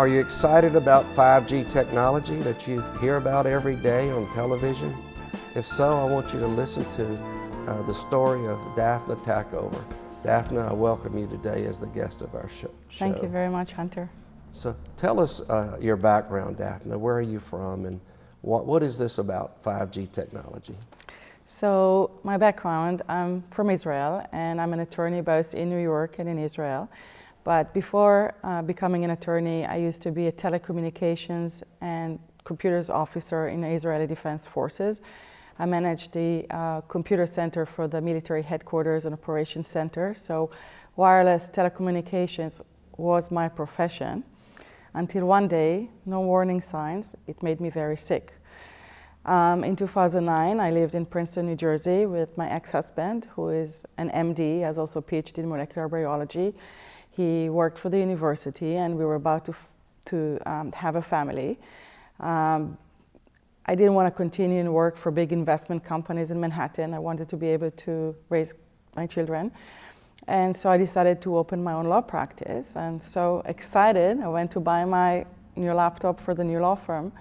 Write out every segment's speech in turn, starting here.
Are you excited about 5G technology that you hear about every day on television? If so, I want you to listen to the story of Daphna Tachover. Daphna, I welcome you today as the guest of our show. Thank you very much, Hunter. So tell us your background, Daphna. Where are you from, and what is this about 5G technology? So my background, I'm from Israel, and I'm an attorney both in New York and in Israel. But before becoming an attorney, I used to be a telecommunications and computers officer in the Israeli Defense Forces. I managed the computer center for the military headquarters and operations center. So wireless telecommunications was my profession until one day, no warning signs, it made me very sick. In 2009, I lived in Princeton, New Jersey with my ex-husband, who is an MD, has also a PhD in molecular biology. He worked for the university, and we were about to have a family. I didn't want to continue and work for big investment companies in Manhattan. I wanted to be able to raise my children. And so I decided to open my own law practice. And so excited, I went to buy my new laptop for the new law firm.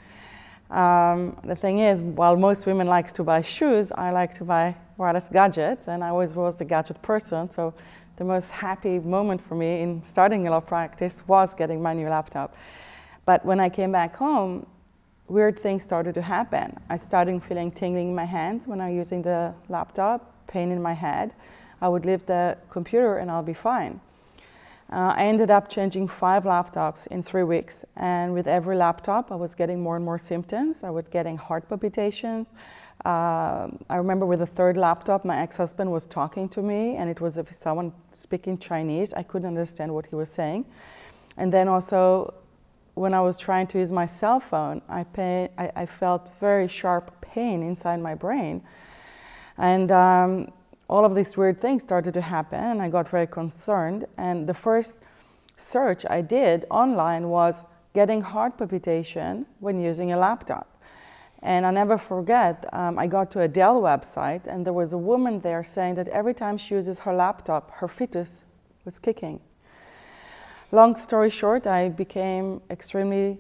The thing is, while most women like to buy shoes, I like to buy wireless gadgets, and I always was a gadget person. So the most happy moment for me in starting a law practice was getting my new laptop. But when I came back home, weird things started to happen. I started feeling tingling in my hands when I was using the laptop, pain in my head. I would leave the computer and I'll be fine. I ended up changing 5 laptops in 3 weeks, and with every laptop I was getting more and more symptoms. I was getting heart palpitations. I remember with the 3rd laptop my ex-husband was talking to me, and it was if someone speaking Chinese. I couldn't understand what he was saying. And then also when I was trying to use my cell phone, I felt very sharp pain inside my brain. And all of these weird things started to happen, and I got very concerned. And the first search I did online was getting heart palpitation when using a laptop. And I'll never forget, I got to a Dell website, and there was a woman there saying that every time she uses her laptop, her fetus was kicking. Long story short, I became extremely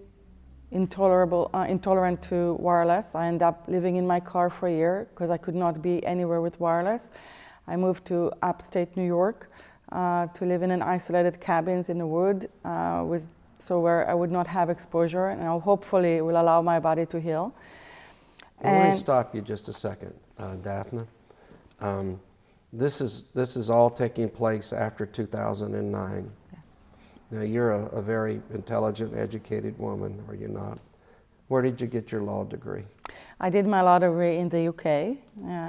intolerant to wireless. I ended up living in my car for a year because I could not be anywhere with wireless. I moved to upstate New York to live in an isolated cabins in the wood, so where I would not have exposure, and hopefully it will allow my body to heal. Well, let me stop you just a second, Daphna. This is all taking place after 2009. Now, you're a very intelligent, educated woman, are you not? Where did you get your law degree? I did my law degree in the UK,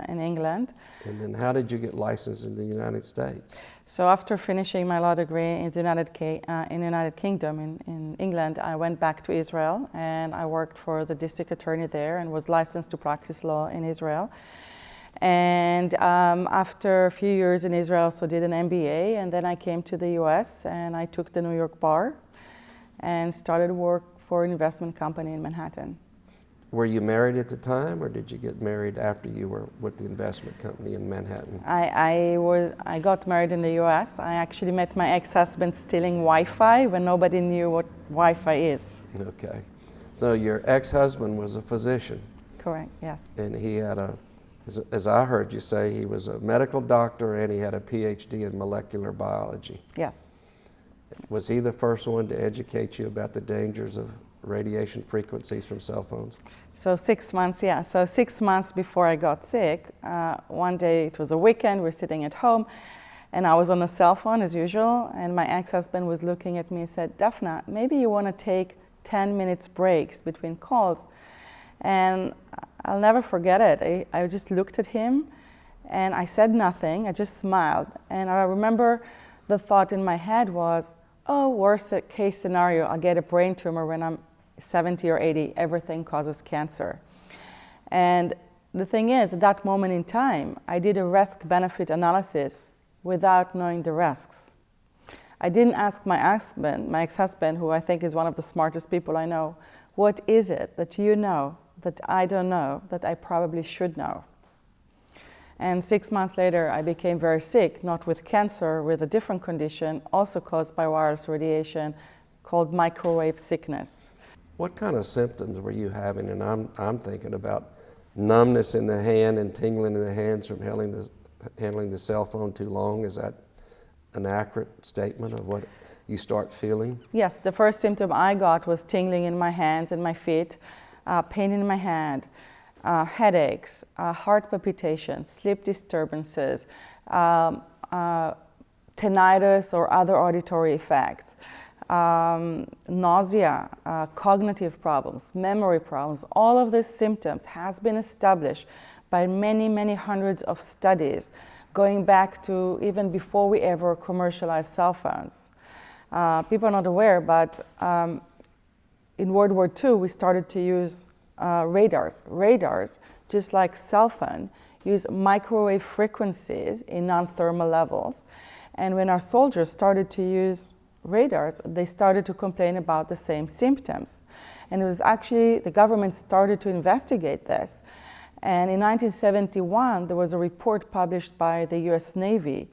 in England. And then how did you get licensed in the United States? So after finishing my law degree in the United Kingdom, in England, I went back to Israel, and I worked for the district attorney there and was licensed to practice law in Israel. And after a few years in Israel, I also did an MBA, and then I came to the US and I took the New York bar and started work for an investment company in Manhattan. Were you married at the time, or did you get married after you were with the investment company in Manhattan? I got married in the US. I actually met my ex-husband stealing Wi-Fi when nobody knew what Wi-Fi is. Okay. So your ex-husband was a physician. Correct, yes. And he had as I heard you say, he was a medical doctor and he had a PhD in molecular biology. Yes. Was he the first one to educate you about the dangers of radiation frequencies from cell phones? So 6 months, yeah. So 6 months before I got sick, one day, it was a weekend, we're sitting at home, and I was on the cell phone as usual, and my ex-husband was looking at me and said, "Daphna, maybe you want to take 10 minutes breaks between calls." And I'll never forget it. I just looked at him and I said nothing. I just smiled. And I remember the thought in my head was, oh, worst case scenario, I'll get a brain tumor when I'm 70 or 80. Everything causes cancer. And the thing is, at that moment in time, I did a risk-benefit analysis without knowing the risks. I didn't ask my ex-husband, who I think is one of the smartest people I know, what is it that you know that I don't know, that I probably should know? And 6 months later, I became very sick, not with cancer, with a different condition, also caused by wireless radiation, called microwave sickness. What kind of symptoms were you having? And I'm thinking about numbness in the hand and tingling in the hands from handling the cell phone too long. Is that an accurate statement of what you start feeling? Yes, the first symptom I got was tingling in my hands and my feet, pain in my hand, headaches, heart palpitations, sleep disturbances, tinnitus or other auditory effects, nausea, cognitive problems, memory problems. All of these symptoms has been established by many, many hundreds of studies going back to even before we ever commercialized cell phones. People are not aware, but in World War II, we started to use radars. Radars, just like cell phone, use microwave frequencies in non-thermal levels. And when our soldiers started to use radars, they started to complain about the same symptoms. And it was actually, the government started to investigate this. And in 1971, there was a report published by the US Navy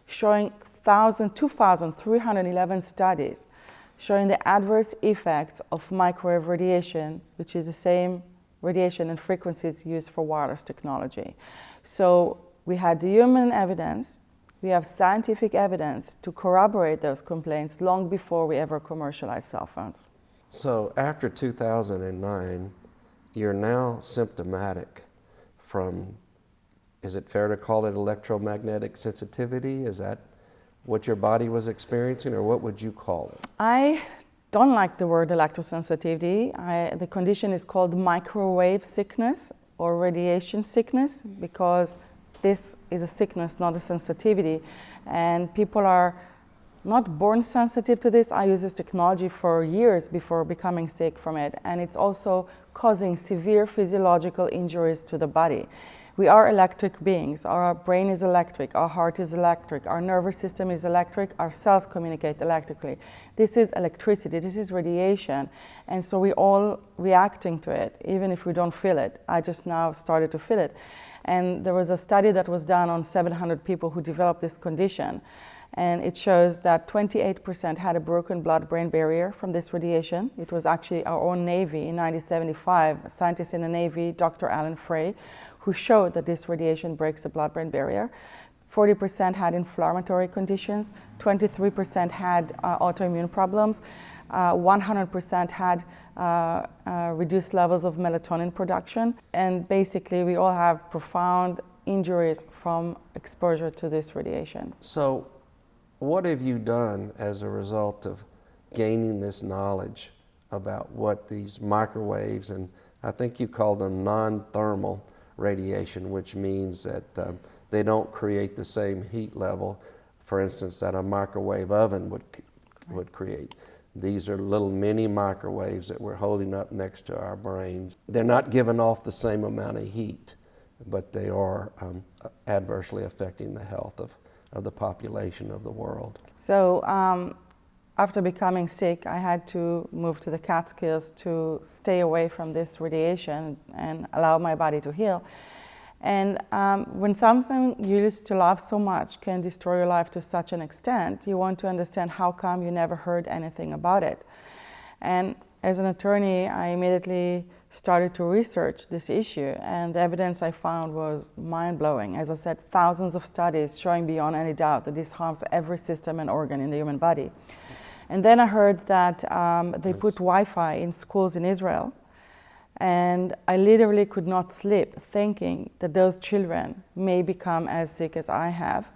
showing 2,311 studies showing the adverse effects of microwave radiation, which is the same radiation and frequencies used for wireless technology. So we had the human evidence, we have scientific evidence to corroborate those complaints long before we ever commercialized cell phones. So after 2009, you're now symptomatic from, is it fair to call it electromagnetic sensitivity? Is that what your body was experiencing, or what would you call it? I don't like the word electrosensitivity. The condition is called microwave sickness or radiation sickness, because this is a sickness, not a sensitivity. And people are not born sensitive to this. I used this technology for years before becoming sick from it. And it's also causing severe physiological injuries to the body. We are electric beings. Our brain is electric, our heart is electric, our nervous system is electric, our cells communicate electrically. This is electricity, this is radiation, and so we're all reacting to it, even if we don't feel it. I just now started to feel it. And there was a study that was done on 700 people who developed this condition, and it shows that 28% had a broken blood-brain barrier from this radiation. It was actually our own Navy in 1975, a scientist in the Navy, Dr. Alan Frey, who showed that this radiation breaks the blood-brain barrier. 40% had inflammatory conditions, 23% had autoimmune problems, 100% had reduced levels of melatonin production, and basically we all have profound injuries from exposure to this radiation. So what have you done as a result of gaining this knowledge about what these microwaves, and I think you call them non-thermal radiation, which means that they don't create the same heat level, for instance, that a microwave oven would create. These are little mini microwaves that we're holding up next to our brains. They're not giving off the same amount of heat, but they are adversely affecting the health of the population of the world. So after becoming sick, I had to move to the Catskills to stay away from this radiation and allow my body to heal. And when something you used to love so much can destroy your life to such an extent, you want to understand how come you never heard anything about it. And as an attorney, I immediately started to research this issue, and the evidence I found was mind-blowing. As I said, thousands of studies showing beyond any doubt that this harms every system and organ in the human body. And then I heard that they put Wi-Fi in schools in Israel, and I literally could not sleep thinking that those children may become as sick as I have.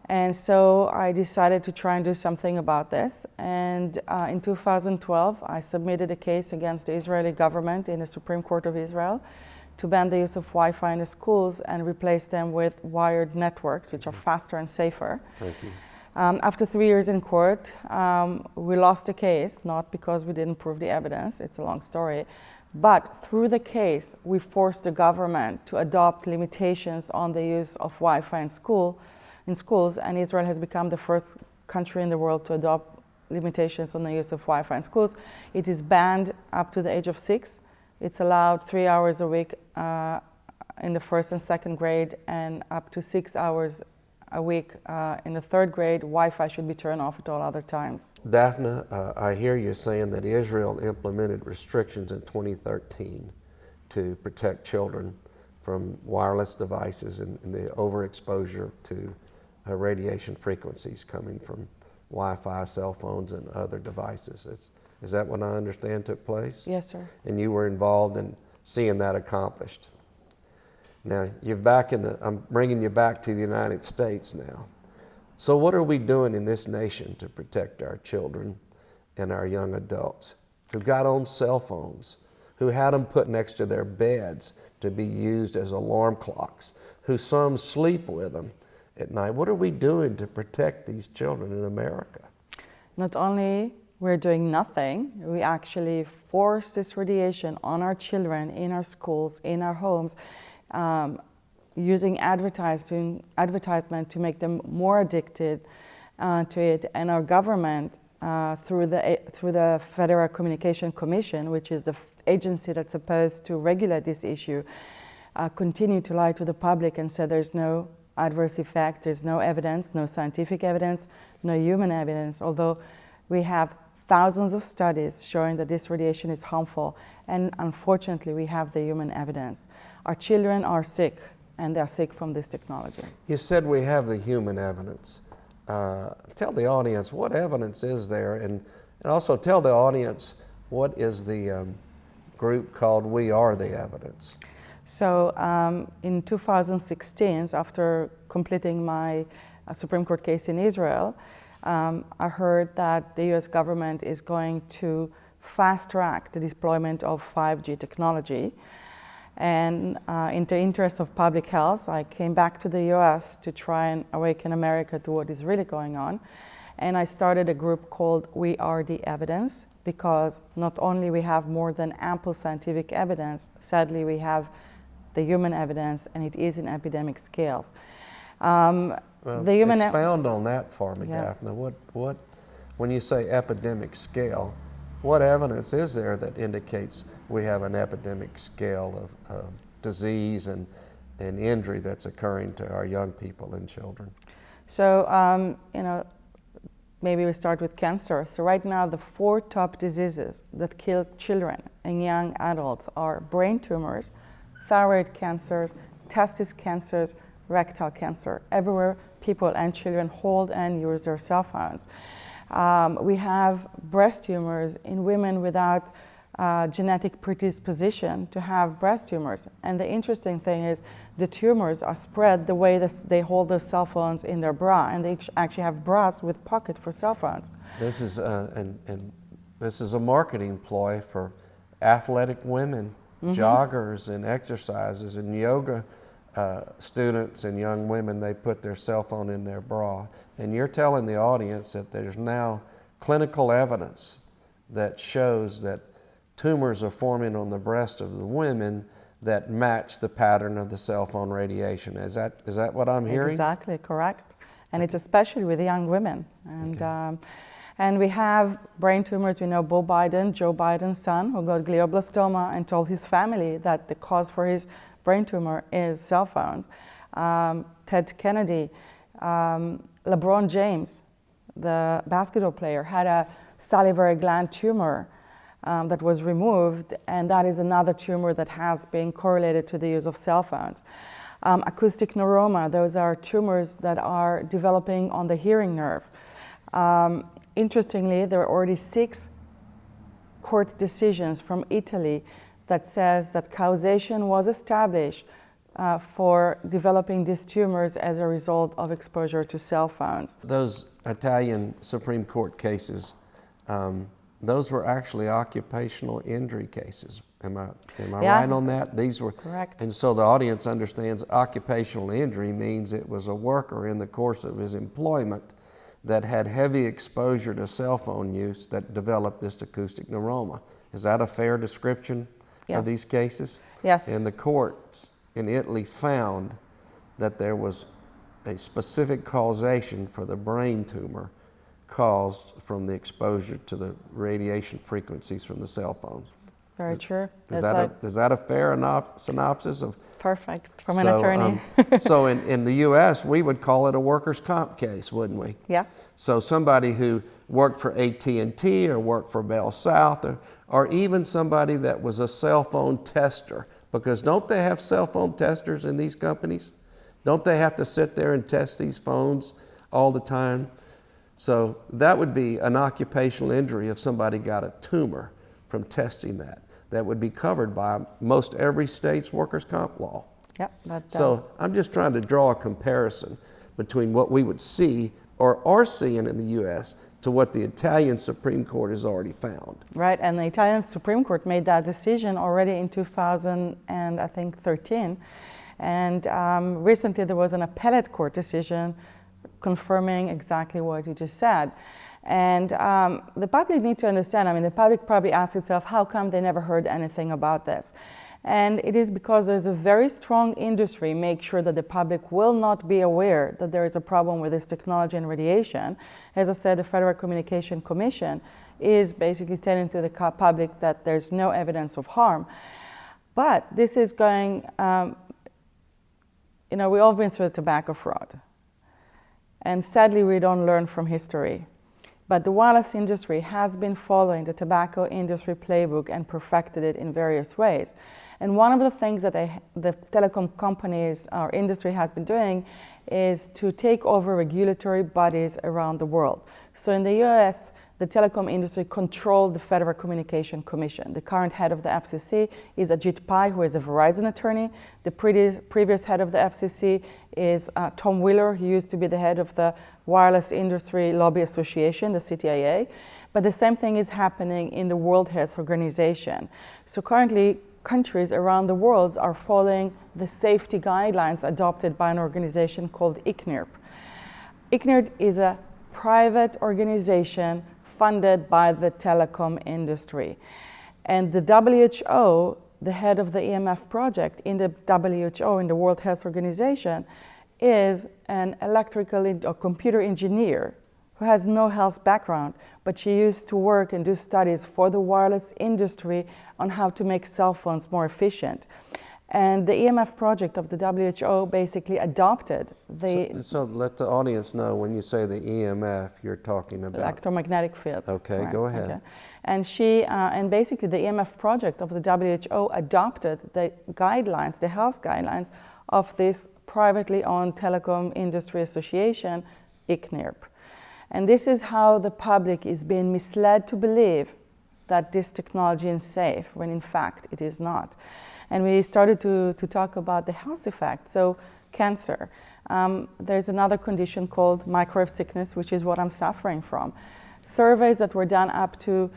And so I decided to try and do something about this. And in 2012, I submitted a case against the Israeli government in the Supreme Court of Israel to ban the use of Wi-Fi in the schools and replace them with wired networks, which are faster and safer. Thank you. After 3 years in court, we lost the case, not because we didn't prove the evidence, it's a long story, but through the case, we forced the government to adopt limitations on the use of Wi-Fi in schools, and Israel has become the first country in the world to adopt limitations on the use of Wi-Fi in schools. It is banned up to the age of 6. It's allowed 3 hours a week in the first and second grade, and up to 6 hours a week in the 3rd grade, Wi-Fi should be turned off at all other times. Daphna, I hear you saying that Israel implemented restrictions in 2013 to protect children from wireless devices and the overexposure to radiation frequencies coming from Wi-Fi, cell phones, and other devices. Is that what I understand took place? Yes, sir. And you were involved in seeing that accomplished. Now, I'm bringing you back to the United States now. So what are we doing in this nation to protect our children and our young adults who got on cell phones, who had them put next to their beds to be used as alarm clocks, who some sleep with them at night? What are we doing to protect these children in America? Not only we're doing nothing, we actually force this radiation on our children, in our schools, in our homes, using advertisement to make them more addicted to it. And our government, through the Federal Communication Commission, which is the agency that's supposed to regulate this issue, continue to lie to the public and say there's no adverse effect, there's no evidence, no scientific evidence, no human evidence, although we have thousands of studies showing that this radiation is harmful, and unfortunately we have the human evidence. Our children are sick, and they're sick from this technology. You said we have the human evidence. Tell the audience, what evidence is there, and also tell the audience what is the group called We Are the Evidence. So in 2016, after completing my Supreme Court case in Israel, I heard that the US government is going to fast-track the deployment of 5G technology. And in the interest of public health, I came back to the US to try and awaken America to what is really going on. And I started a group called We Are the Evidence, because not only we have more than ample scientific evidence, sadly we have the human evidence, and it is in epidemic scales. Expound on that for me, Yeah. Daphna. What, when you say epidemic scale, what evidence is there that indicates we have an epidemic scale of disease and injury that's occurring to our young people and children? So, maybe we start with cancer. So right now, the 4 top diseases that kill children and young adults are brain tumors, thyroid cancers, testis cancers, rectal cancer. Everywhere people and children hold and use their cell phones. We have breast tumors in women without genetic predisposition to have breast tumors. And the interesting thing is the tumors are spread the way they hold their cell phones in their bra, and they actually have bras with pocket for cell phones. This is this is a marketing ploy for athletic women, joggers and exercisers and yoga students and young women. They put their cell phone in their bra. And you're telling the audience that there's now clinical evidence that shows that tumors are forming on the breast of the women that match the pattern of the cell phone radiation. Is that what I'm hearing? Exactly, correct. And it's especially with young women. And and we have brain tumors. We know Joe Biden's son, who got glioblastoma and told his family that the cause for his brain tumor is cell phones. Ted Kennedy, LeBron James, the basketball player, had a salivary gland tumor that was removed, and that is another tumor that has been correlated to the use of cell phones. Acoustic neuroma, those are tumors that are developing on the hearing nerve. Interestingly, there are already 6 court decisions from Italy that says that causation was established for developing these tumors as a result of exposure to cell phones. Those Italian Supreme Court cases, those were actually occupational injury cases. Am I right on that? These were correct. And so the audience understands occupational injury means it was a worker in the course of his employment that had heavy exposure to cell phone use that developed this acoustic neuroma. Is that a fair description of these cases? Yes. And the courts in Italy found that there was a specific causation for the brain tumor caused from the exposure to the radiation frequencies from the cell phone. Very true. Is that a fair synopsis of? Perfect, from an attorney. So in the U.S., we would call it a workers' comp case, wouldn't we? Yes. So somebody who worked for AT&T or worked for Bell South, or even somebody that was a cell phone tester, because don't they have cell phone testers in these companies? Don't they have to sit there and test these phones all the time? So that would be an occupational injury if somebody got a tumor from testing that. That would be covered by most every state's workers' comp law. Yep. So I'm just trying to draw a comparison between what we would see or are seeing in the U.S. to what the Italian Supreme Court has already found. Right, and the Italian Supreme Court made that decision already in 2013. And recently there was an appellate court decision confirming exactly what you just said. And the public need to understand, the public probably asks itself, how come they never heard anything about this? And it is because there's a very strong industry make sure that the public will not be aware that there is a problem with this technology and radiation. As I said, the Federal Communication Commission is basically telling to the public that there's no evidence of harm. But this is going, we've all been through the tobacco fraud. And sadly, we don't learn from history. But the wireless industry has been following the tobacco industry playbook and perfected it in various ways. And one of the things that the telecom companies, our industry has been doing is to take over regulatory bodies around the world. So in the US, the telecom industry controlled the Federal Communication Commission. The current head of the FCC is Ajit Pai, who is a Verizon attorney. The previous head of the FCC is Tom Wheeler, who used to be the head of the Wireless Industry Lobby Association, the CTIA. But the same thing is happening in the World Health Organization. So currently, countries around the world are following the safety guidelines adopted by an organization called ICNIRP. ICNIRP is a private organization funded by the telecom industry. And the WHO, the head of the EMF project in the WHO, in the World Health Organization, is an electrical or computer engineer who has no health background, but she used to work and do studies for the wireless industry on how to make cell phones more efficient. And the EMF project of the WHO basically adopted the... So let the audience know when you say the EMF, you're talking about... Electromagnetic fields. Okay, right. Go ahead. Okay. And and basically the EMF project of the WHO adopted the guidelines, the health guidelines of this privately owned telecom industry association, ICNIRP. And this is how the public is being misled to believe that this technology is safe, when in fact it is not. And we started to talk about the health effects. So cancer. There's another condition called microwave sickness, which is what I'm suffering from. Surveys that were done up to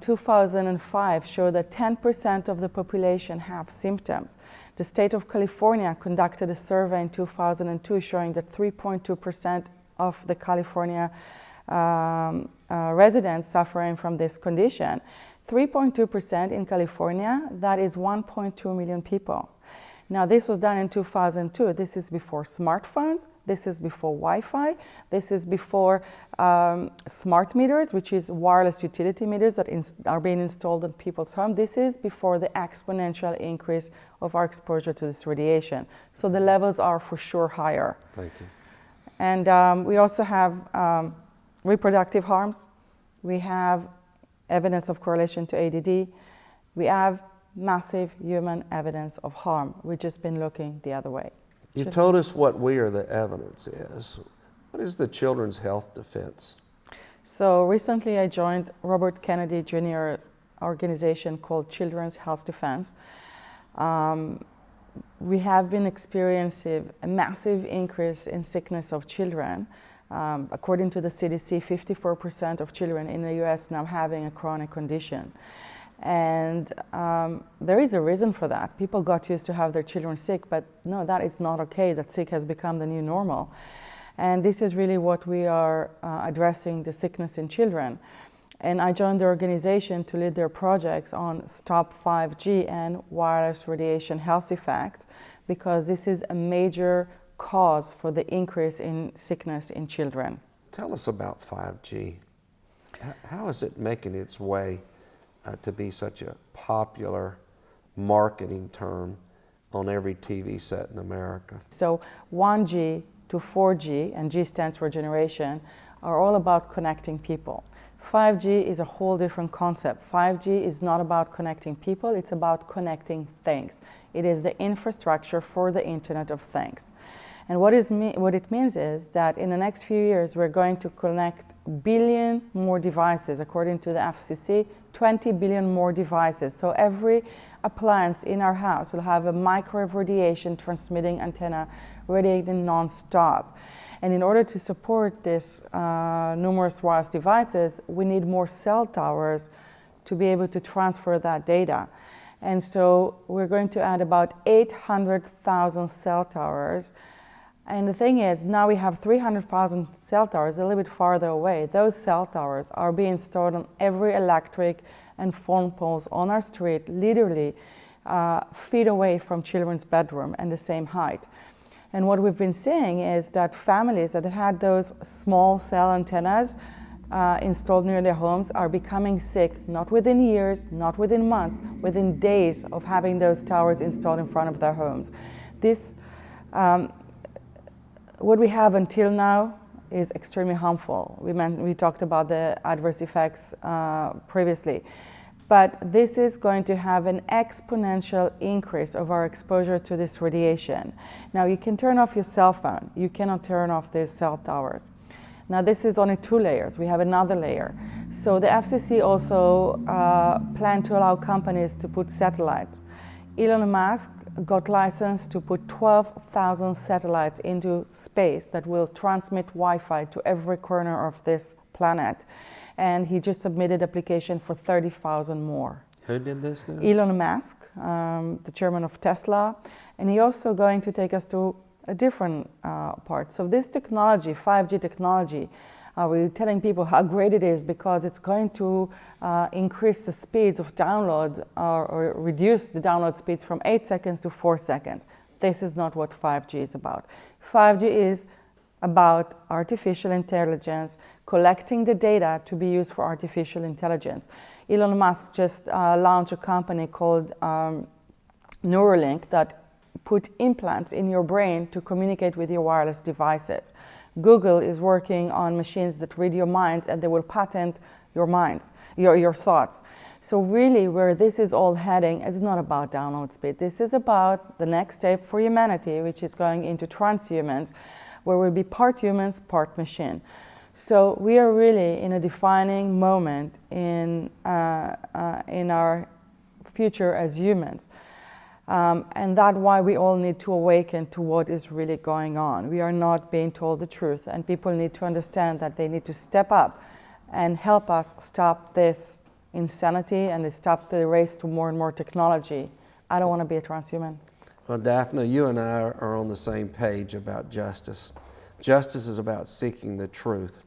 2005 show that 10% of the population have symptoms. The state of California conducted a survey in 2002 showing that 3.2% of the California residents suffering from this condition. 3.2% in California, that is 1.2 million people. Now, this was done in 2002. This is before smartphones. This is before Wi-Fi. This is before smart meters, which is wireless utility meters that are being installed in people's homes. This is before the exponential increase of our exposure to this radiation. So the levels are for sure higher. Thank you. And we also have reproductive harms. We have evidence of correlation to ADD. We have massive human evidence of harm. We've just been looking the other way. You told us what we are the evidence is. What is the Children's Health Defense? So recently I joined Robert Kennedy Jr.'s organization called Children's Health Defense. We have been experiencing a massive increase in sickness of children. According to the CDC, 54% of children in the US now having a chronic condition. And there is a reason for that. People got used to have their children sick, but no, that is not okay. That sick has become the new normal. And this is really what we are addressing, the sickness in children. And I joined the organization to lead their projects on Stop 5G and wireless radiation health effects, because this is a major cause for the increase in sickness in children. Tell us about 5G. How is it making its way to be such a popular marketing term on every TV set in America. So 1G to 4G, and G stands for generation, are all about connecting people. 5G is a whole different concept. 5G is not about connecting people, it's about connecting things. It is the infrastructure for the Internet of Things. And what it means is that in the next few years, we're going to connect billion more devices. According to the FCC, 20 billion more devices. So every appliance in our house will have a microwave radiation transmitting antenna radiating non-stop. And in order to support this numerous wireless devices, we need more cell towers to be able to transfer that data. And so we're going to add about 800,000 cell towers. And the thing is, now we have 300,000 cell towers a little bit farther away. Those cell towers are being installed on every electric and phone poles on our street, literally feet away from children's bedroom and the same height. And what we've been seeing is that families that had those small cell antennas installed near their homes are becoming sick, not within years, not within months, within days of having those towers installed in front of their homes. This, what we have until now is extremely harmful. We talked about the adverse effects previously. But this is going to have an exponential increase of our exposure to this radiation. Now, you can turn off your cell phone. You cannot turn off these cell towers. Now, this is only 2 layers. We have another layer. So the FCC also planned to allow companies to put satellites. Elon Musk got licensed to put 12,000 satellites into space that will transmit Wi-Fi to every corner of this planet. And he just submitted application for 30,000 more. Who did this now? Elon Musk, the chairman of Tesla, and he also going to take us to a different part. So this technology, 5G technology, we're telling people how great it is because it's going to increase the speeds of download or reduce the download speeds from 8 seconds to 4 seconds. This is not what 5G is about. 5G is about artificial intelligence, collecting the data to be used for artificial intelligence. Elon Musk just launched a company called Neuralink that put implants in your brain to communicate with your wireless devices. Google is working on machines that read your minds, and they will patent your minds, your thoughts. So really where this is all heading is not about download speed. This is about the next step for humanity, which is going into transhumans, where we'll be part humans, part machine. So we are really in a defining moment in our future as humans. And that's why we all need to awaken to what is really going on. We are not being told the truth, and people need to understand that they need to step up and help us stop this insanity and stop the race to more and more technology. I don't want to be a transhuman. Well, Daphna, you and I are on the same page about justice. Justice is about seeking the truth,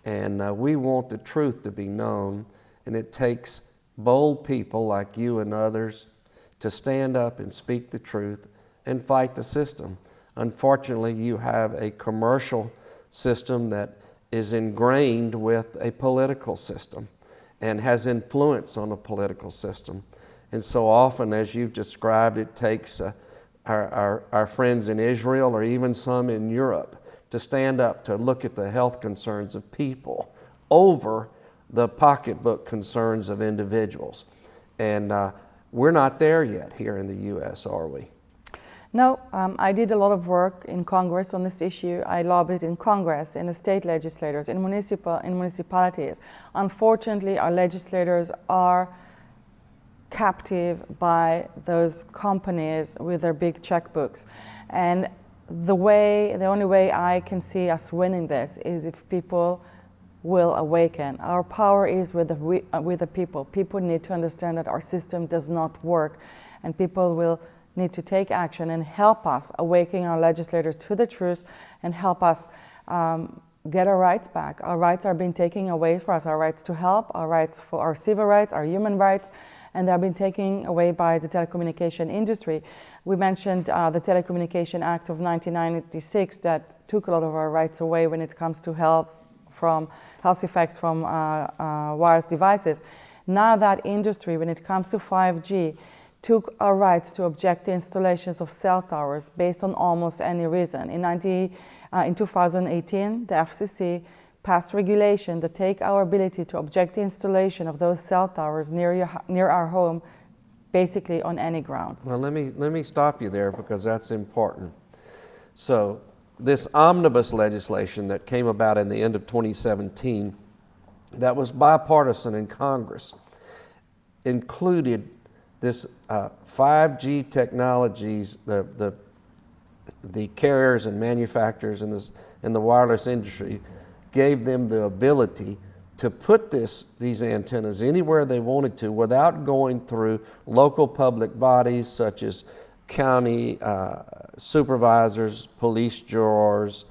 and we want the truth to be known, and it takes bold people like you and others to stand up and speak the truth and fight the system. Unfortunately, you have a commercial system that is ingrained with a political system and has influence on a political system. And so often, as you've described, it takes our friends in Israel or even some in Europe to stand up to look at the health concerns of people over the pocketbook concerns of individuals. And we're not there yet here in the U.S., are we? No, I did a lot of work in Congress on this issue. I lobbied in Congress, in the state legislators, in municipalities. Unfortunately, our legislators are captive by those companies with their big checkbooks. And the only way I can see us winning this is if people will awaken. Our power is with the people. People need to understand that our system does not work, and people will need to take action and help us awaken our legislators to the truth and help us get our rights back. Our rights are being taken away from us, our rights to help, our rights for our civil rights, our human rights, and they're being taken away by the telecommunication industry. We mentioned the Telecommunication Act of 1996 that took a lot of our rights away when it comes to health effects from wireless devices. Now that industry, when it comes to 5G, took our rights to object to installations of cell towers based on almost any reason. In 2018, the FCC passed regulation that take our ability to object the installation of those cell towers near our home, basically on any grounds. Well, let me stop you there because that's important. So this omnibus legislation that came about in the end of 2017, that was bipartisan in Congress, included this 5G technologies, the carriers and manufacturers in the wireless industry gave them the ability to put these antennas anywhere they wanted to without going through local public bodies such as county supervisors, police jurors,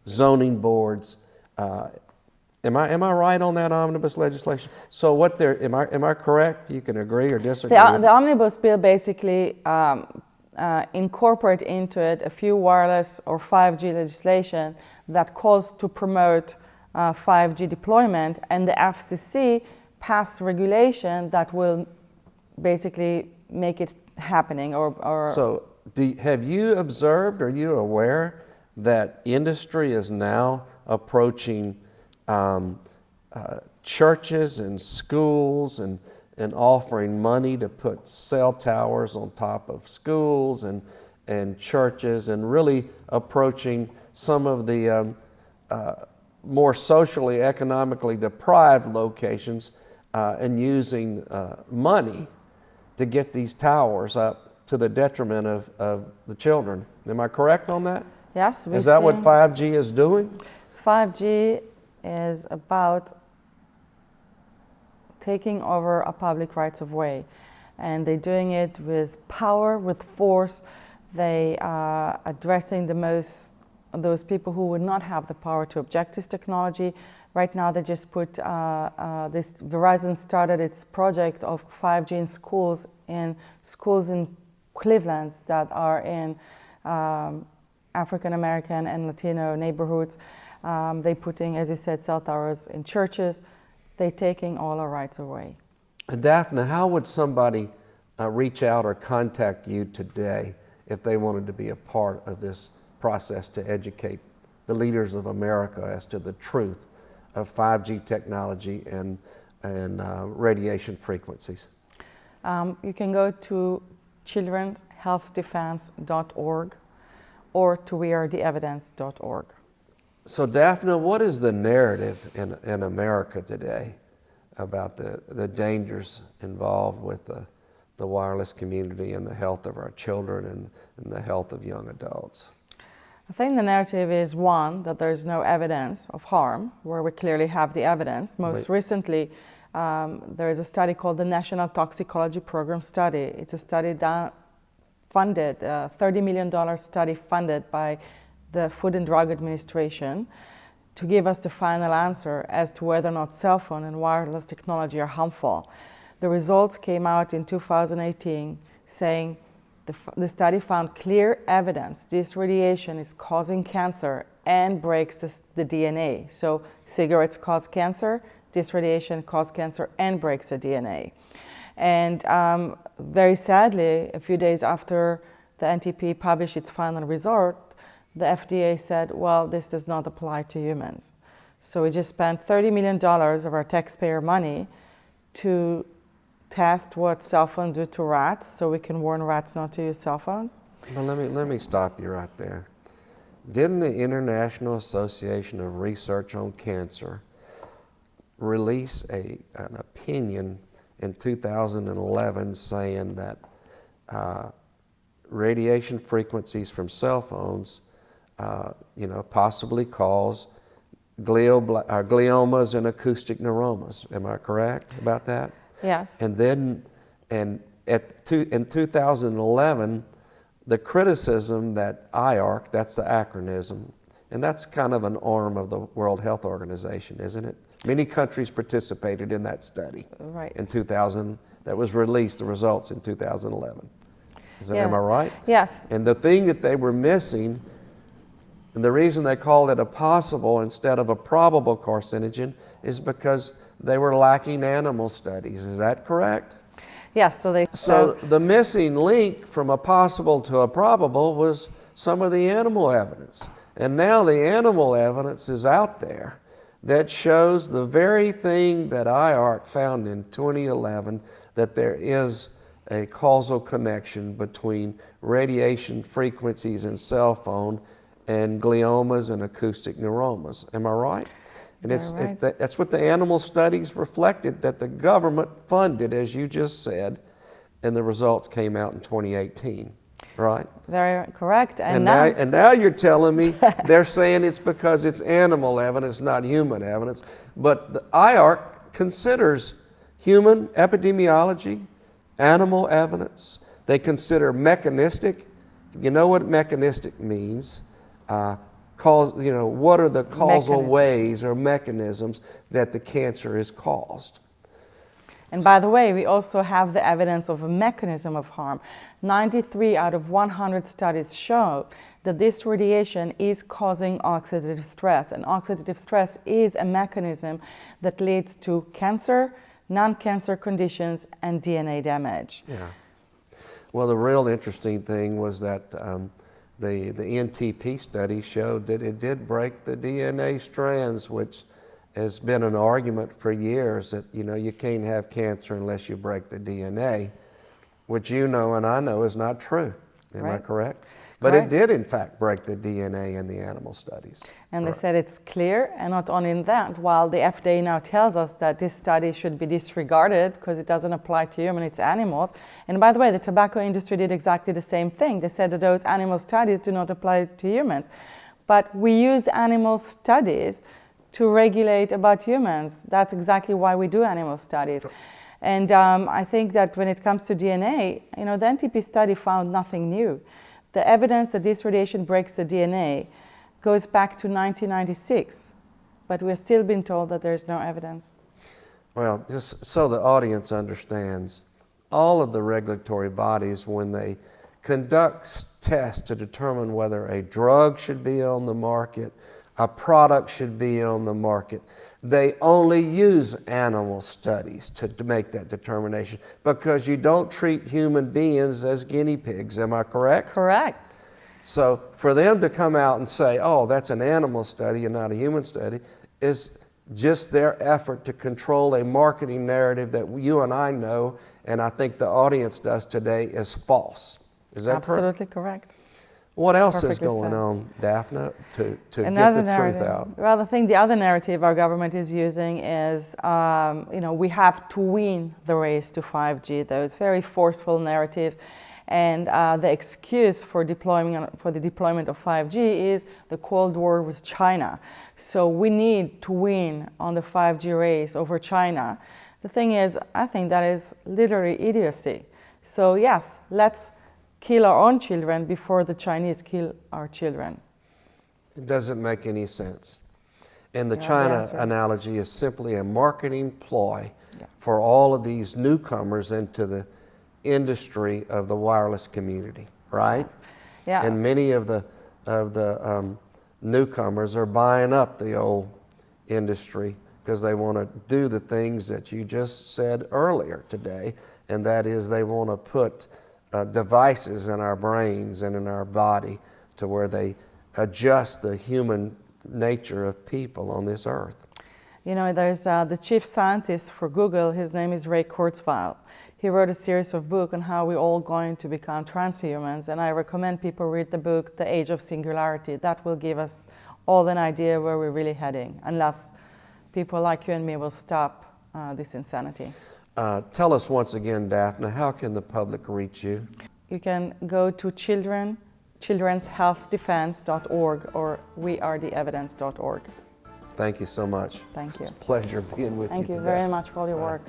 zoning boards. Am I right on that omnibus legislation? So what am I correct? You can agree or disagree. The omnibus bill basically incorporate into it a few wireless or 5G legislation that calls to promote 5G deployment, and the FCC passed regulation that will basically make it happening. So have you observed, are you aware that industry is now approaching churches and schools and offering money to put cell towers on top of schools and churches, and really approaching some of the more socially, economically deprived locations and using money to get these towers up to the detriment of the children? Am I correct on that? Yes. Is that what 5G is doing? 5G is about taking over a public rights of way, and they're doing it with power, with force. They are addressing those people who would not have the power to object to this technology. Right now they just put Verizon started its project of 5G in schools in Cleveland that are in African American and Latino neighborhoods. They're putting, as you said, cell towers in churches. They're taking all our rights away. Daphna, how would somebody reach out or contact you today if they wanted to be a part of this process to educate the leaders of America as to the truth of 5G technology and radiation frequencies? You can go to childrenhealthdefense.org or to wearetheevidence.org. So Daphna, what is the narrative in America today about the dangers involved with the wireless community and the health of our children and the health of young adults? I think the narrative is, one, that there's no evidence of harm, where we clearly have the evidence. Most recently, there is a study called the National Toxicology Program study. It's a study funded, $30 million study funded by the Food and Drug Administration to give us the final answer as to whether or not cell phone and wireless technology are harmful. The results came out in 2018 saying the study found clear evidence this radiation is causing cancer and breaks the DNA. So cigarettes cause cancer, this radiation causes cancer and breaks the DNA. And very sadly, a few days after the NTP published its final result, the FDA said, well, this does not apply to humans. So we just spent $30 million of our taxpayer money to test what cell phones do to rats, so we can warn rats not to use cell phones. Well, let me stop you right there. Didn't the International Association of Research on Cancer release an opinion in 2011 saying that radiation frequencies from cell phones possibly cause gliomas and acoustic neuromas? Am I correct about that? Yes. And then, in 2011, the criticism that IARC, that's the acronym, and that's kind of an arm of the World Health Organization, isn't it? Many countries participated in that study. Right. In 2000, that was released, the results in 2011. Am I right? Yes. And the thing that they were missing, and the reason they called it a possible instead of a probable carcinogen, is because they were lacking animal studies. Is that correct? Yes, so the missing link from a possible to a probable was some of the animal evidence. And now the animal evidence is out there that shows the very thing that IARC found in 2011, that there is a causal connection between radiation frequencies in cell phone and gliomas and acoustic neuromas. Am I right? And that's what the animal studies reflected, that the government funded, as you just said, and the results came out in 2018, right? Very correct. And now you're telling me they're saying it's because it's animal evidence, not human evidence. But the IARC considers human epidemiology, animal evidence. They consider mechanistic. You know what mechanistic means? What are the causal ways or mechanisms that the cancer is caused? And by the way, we also have the evidence of a mechanism of harm. 93 out of 100 studies show that this radiation is causing oxidative stress. And oxidative stress is a mechanism that leads to cancer, non-cancer conditions, and DNA damage. Yeah. Well, the real interesting thing was that the NTP study showed that it did break the DNA strands, which has been an argument for years, that you can't have cancer unless you break the DNA, which you know and I know is not true. Am I correct? But it did in fact break the DNA in the animal studies. And they said it's clear, and not only in that, while the FDA now tells us that this study should be disregarded because it doesn't apply to humans, it's animals. And by the way, the tobacco industry did exactly the same thing. They said that those animal studies do not apply to humans. But we use animal studies to regulate about humans. That's exactly why we do animal studies. And I think that when it comes to DNA, the NTP study found nothing new. The evidence that this radiation breaks the DNA goes back to 1996, but we're still being told that there's no evidence. Well, just so the audience understands, all of the regulatory bodies, when they conduct tests to determine whether a drug should be on the market, a product should be on the market, they only use animal studies to make that determination, because you don't treat human beings as guinea pigs. Am I correct? Correct. So for them to come out and say, oh, that's an animal study and not a human study, is just their effort to control a marketing narrative that you and I know, and I think the audience does today, is false. Is that correct? Absolutely correct. What else is going on, Daphna, to get the truth out? Well, I think the other narrative our government is using is, we have to win the race to 5G. Those very forceful narratives. And the excuse for the deployment of 5G is the Cold War with China. So we need to win on the 5G race over China. The thing is, I think that is literally idiocy. So yes, let's kill our own children before the Chinese kill our children. It doesn't make any sense. And the China analogy is simply a marketing ploy for all of these newcomers into the industry of the wireless community, right? Yeah. And many of the newcomers are buying up the old industry because they want to do the things that you just said earlier today, and that is they want to put devices in our brains and in our body to where they adjust the human nature of people on this earth. There's the chief scientist for Google. His name is Ray Kurzweil. He wrote a series of books on how we're all going to become transhumans, and I recommend people read the book, The Age of Singularity. That will give us all an idea where we're really heading, unless people like you and me will stop this insanity. Tell us once again, Daphna, how can the public reach you? You can go to children'shealthdefense.org or wearetheevidence.org. Thank you so much. Thank you. It's a pleasure being with you today. Thank you very much for all your work.